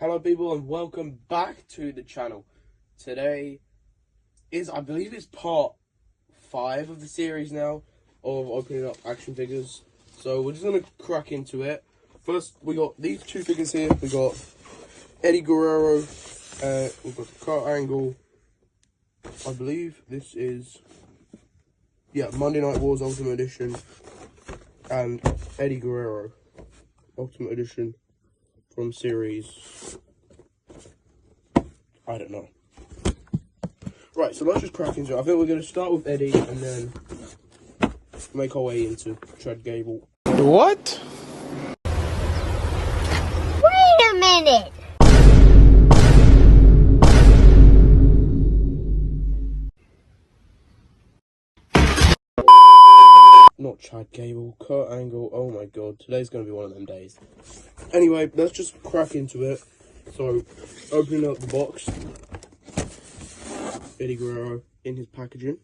Hello people and welcome back to the channel. Today is, I believe it's part 5 of the series now of opening up action figures. So we're just going to crack into it. First we got these two figures here. We got Eddie Guerrero, we've got Kurt Angle. I believe this is, Monday Night Wars Ultimate Edition, and Eddie Guerrero Ultimate Edition from series, I don't know. Right, so let's just crack into it. I think we're going to start with Eddie and then make our way into Chad Gable. What? Wait a minute! Not Chad Gable, Kurt Angle. Oh my god, today's going to be one of them days. Anyway, let's just crack into it. So, opening up the box. Eddie Guerrero in his packaging.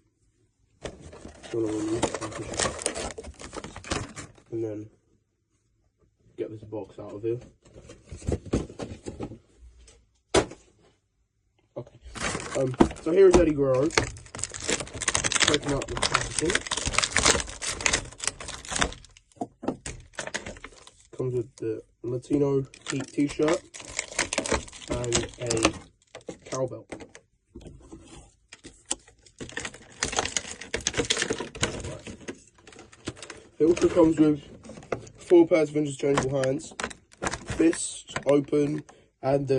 And then get this box out of here. Okay. So here's Eddie Guerrero. Taking out the packaging. Comes with the Latino Heat t-shirt and a cowbell. It also comes with 4 pairs of interchangeable hands, fist, open, and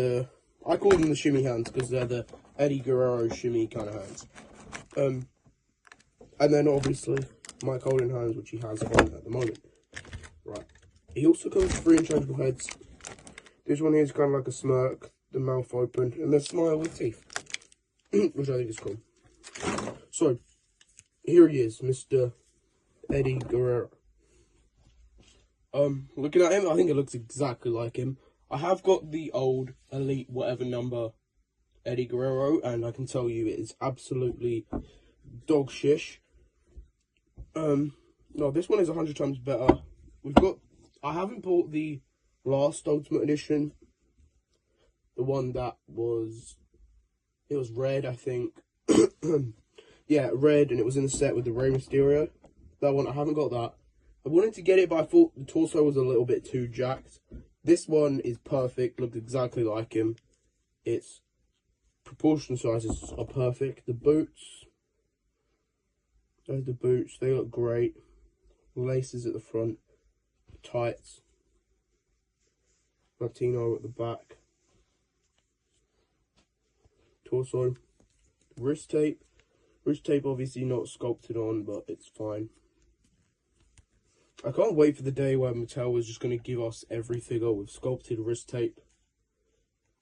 I call them the shimmy hands because they're the Eddie Guerrero shimmy kind of hands. And then obviously Mike Holding hands, which he has on at the moment. Right. He also comes with 3 interchangeable heads. This one here is kind of like a smirk, the mouth open, and the smile with teeth, which I think is cool. So, here he is, Mr. Eddie Guerrero. Looking at him, I think it looks exactly like him. I have got the old Elite whatever number Eddie Guerrero, and I can tell you it is absolutely dog shish. No, this one is 100 times better. I haven't bought the last Ultimate Edition. The one that was, it was red, I think. Yeah, red, and it was in the set with the Rey Mysterio. That one, I haven't got that. I wanted to get it, but I thought the torso was a little bit too jacked. This one is perfect, looks exactly like him. Its proportion sizes are perfect. The boots, there's the boots, they look great. Laces at the front, tights, Latino at the back. Torso, wrist tape. Wrist tape obviously not sculpted on, but it's fine. I can't wait for the day where Mattel is just going to give us every figure with sculpted wrist tape.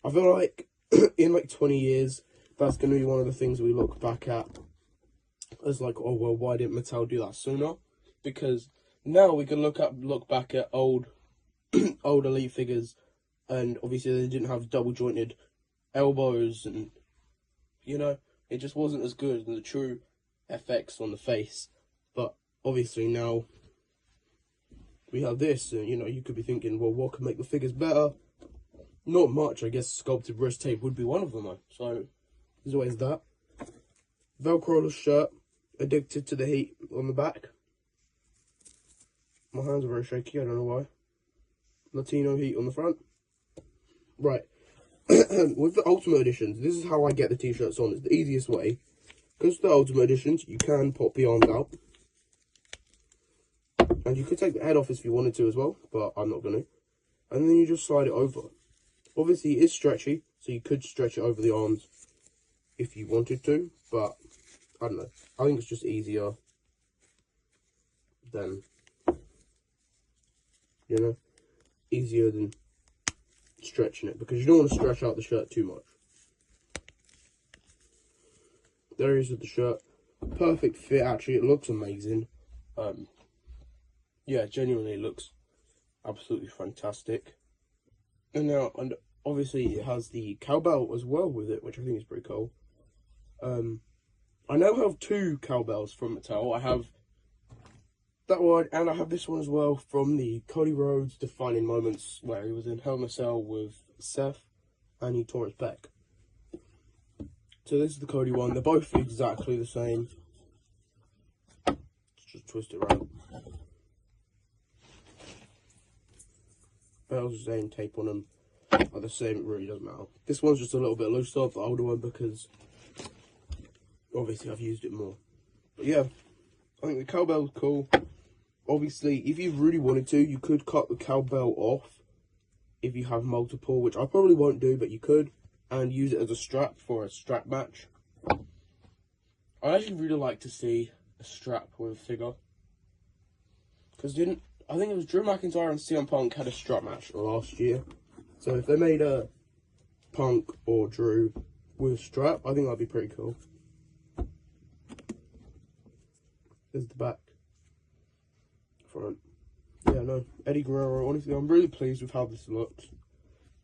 I feel like in like 20 years, that's going to be one of the things we look back at as like, oh well, why didn't Mattel do that sooner? Because now we can look back at old Elite figures, and obviously they didn't have double jointed elbows, and you know, it just wasn't as good as the true FX on the face. But obviously now we have this, and you know, you could be thinking, well, what could make the figures better? Not much. I guess sculpted wrist tape would be one of them though. So there's always that. Velcro shirt, addicted to the heat on the back. My hands are very shaky, I don't know why. Latino heat on the front. Right. With the Ultimate Editions, this is how I get the t-shirts on. It's the easiest way. Because the Ultimate Editions, you can pop the arms out. And you could take the head off if you wanted to as well, but I'm not going to. And then you just slide it over. Obviously, it is stretchy, so you could stretch it over the arms if you wanted to, but I don't know. I think it's just easier than, you know, easier than stretching it, because you don't want to stretch out the shirt too much. There he is with the shirt. Perfect fit, actually. It looks amazing. Yeah, genuinely, it looks absolutely fantastic. And now, and obviously, it has the cowbell as well with it, which I think is pretty cool. I now have 2 cowbells from Mattel. I have that one, and I have this one as well from the Cody Rhodes Defining Moments, where he was in Hell in a Cell with Seth. and he tore his pec. So this is the Cody one. They're both exactly the same. Let's just twist it right. Bells the same, tape on them are the same. It really doesn't matter. This one's just a little bit looser, the older one, because obviously I've used it more. But yeah, I think the cowbell's cool. Obviously, if you really wanted to, you could cut the cowbell off if you have multiple, which I probably won't do, but you could, and use it as a strap for a strap match. I'd actually really like to see a strap with a figure. Because I think it was Drew McIntyre and CM Punk had a strap match last year. So if they made a Punk or Drew with a strap, I think that'd be pretty cool. There's the back. Front. Yeah, no. Eddie Guerrero, honestly, I'm really pleased with how this looks.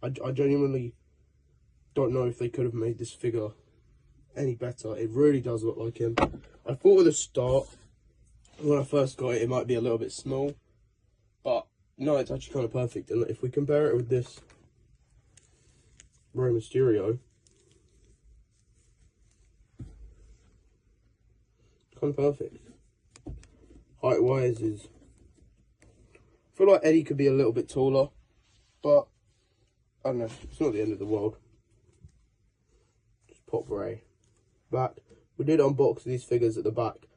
I genuinely don't know if they could have made this figure any better. It really does look like him. I thought at the start, when I first got it, it might be a little bit small. But, no, it's actually kind of perfect. And if we compare it with this Rey Mysterio, kind of perfect. Height-wise is... I feel like Eddie could be a little bit taller, but I don't know, it's not the end of the world. Just pop Rey back. We did unbox these figures at the back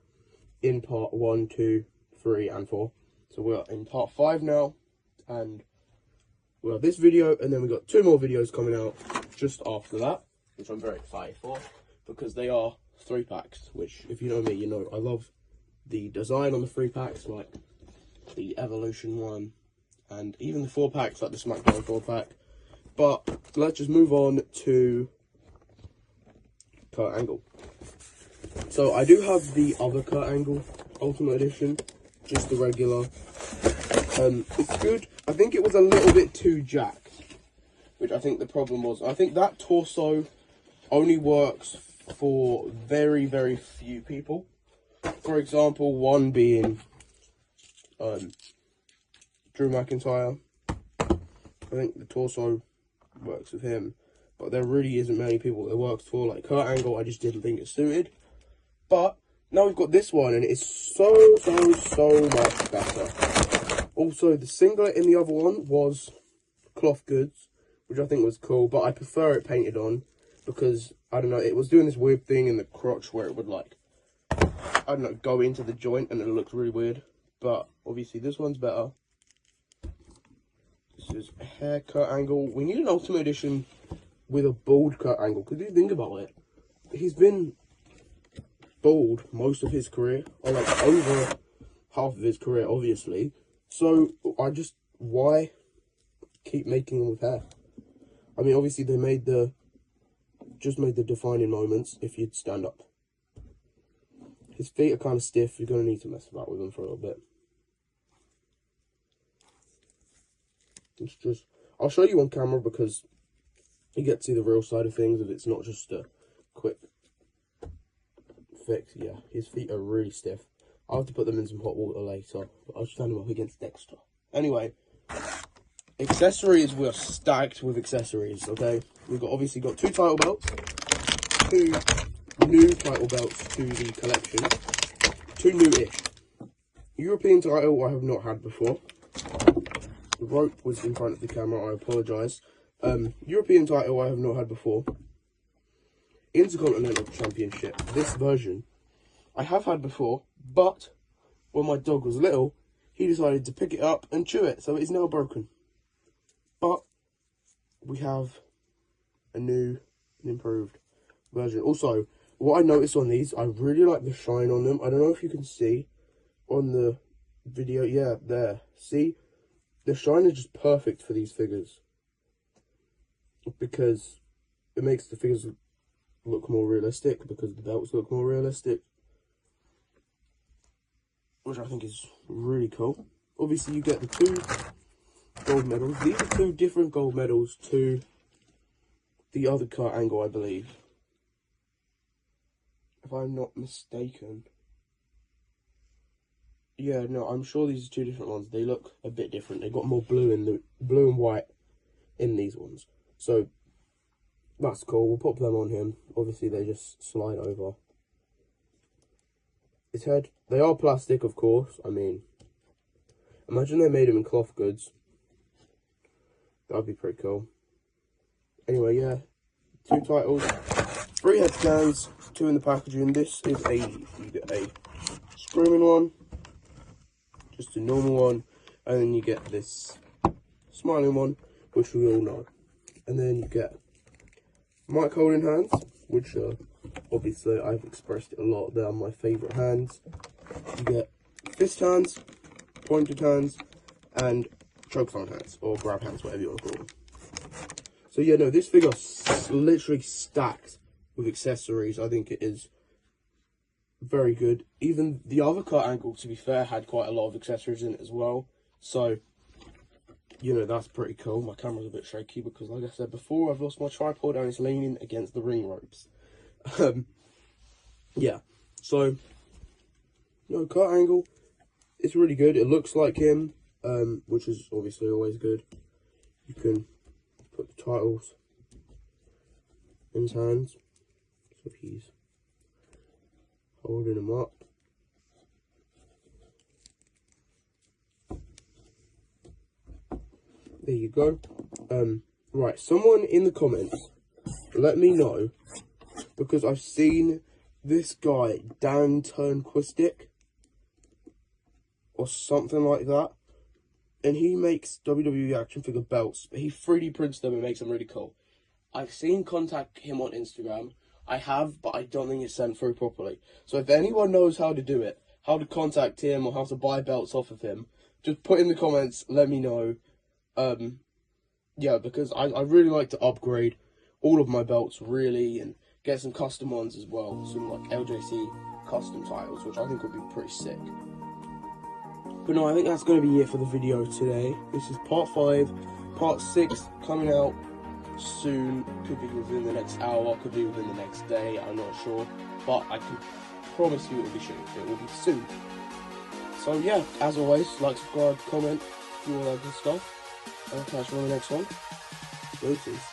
in part 1, 2, 3 and 4. So we're in part 5 now, and we'll have this video, and then we've got 2 more videos coming out just after that, which I'm very excited for, because they are 3-packs, which, if you know me, you know I love the design on the 3-packs, like the Evolution one, and even the 4-packs, like the SmackDown 4-pack. But let's just move on to Kurt Angle. So I do have the other Kurt Angle Ultimate Edition, just the regular. It's good. I think it was a little bit too jacked, which I think the problem was. I think that torso only works for very, very few people. For example, one being Drew McIntyre. I think the torso works with him, but there really isn't many people it works for. Like Kurt Angle, I just didn't think it suited. But now we've got this one, and it's so much better. Also, the singlet in the other one was cloth goods, which I think was cool, but I prefer it painted on because, I don't know, it was doing this weird thing in the crotch where it would, like, I don't know, go into the joint and it looks really weird. But obviously this one's better. This is a hair Kurt Angle. We need an Ultimate Edition with a bald Kurt Angle, because if you think about it, he's been bald most of his career, or like over half of his career, obviously. So why keep making him with hair? I mean, obviously they just made the defining moments if you'd stand up. His feet are kind of stiff. You're going to need to mess about with them for a little bit. It's just, I'll show you on camera because you get to see the real side of things, and it's not just a quick fix. Yeah, his feet are really stiff. I'll have to put them in some hot water later, but I'll stand them up against Dexter. Anyway, accessories, we're stacked with accessories, okay? We've obviously got 2 title belts, 2 new title belts to the collection, 2 new-ish. European title I have not had before. The rope was in front of the camera, I apologise. European title I have not had before. Intercontinental Championship, this version, I have had before, but when my dog was little, he decided to pick it up and chew it, so it is now broken. But we have a new and improved version. Also, what I noticed on these, I really like the shine on them. I don't know if you can see on the video. Yeah, there. See? The shine is just perfect for these figures, because it makes the figures look more realistic, because the belts look more realistic, which I think is really cool. Obviously, you get the 2 gold medals. These are 2 different gold medals to the other Kurt Angle, I believe, if I'm not mistaken. Yeah, no, I'm sure these are 2 different ones. They look a bit different. They got more blue and white in these ones. So that's cool. We'll pop them on him. Obviously, they just slide over. His head, they are plastic, of course. I mean, imagine they made him in cloth goods. That'd be pretty cool. Anyway, yeah, 2 titles, 3 head scans, 2 in the packaging. This is you get a screaming one, just a normal one, and then you get this smiling one, which we all know. And then you get mic holding hands, which obviously I've expressed it a lot. They are my favourite hands. You get fist hands, pointed hands, and choke phone hands, or grab hands, whatever you want to call them. So yeah, no, this figure's literally stacked with accessories. I think it is very good. Even the other Kurt Angle, to be fair, had quite a lot of accessories in it as well. So, you know, that's pretty cool. My camera's a bit shaky because, like I said before, I've lost my tripod and it's leaning against the ring ropes. Yeah, so, you know, Kurt Angle, it's really good. It looks like him, which is obviously always good. You can put the titles in his hands, so he's holding them up. There you go. Right, someone in the comments, let me know, because I've seen this guy, Dan Turnquistic, or something like that, and he makes WWE action figure belts, but he 3D prints them and makes them really cool. I've seen contact him on Instagram. I have, but I don't think it's sent through properly. So if anyone knows how to do it, how to contact him or how to buy belts off of him, just put in the comments, let me know. Yeah, because I really like to upgrade all of my belts, really, and get some custom ones as well. Some, like, LJC custom titles, which I think would be pretty sick. But no, I think that's going to be it for the video today. This is part 5. Part 6 coming out soon. Could be within the next hour, could be within the next day, I'm not sure. But I can promise you it will be soon. It will be soon. So yeah, as always, like, subscribe, comment, do all that good stuff. I'll catch you on the next one. Deuces.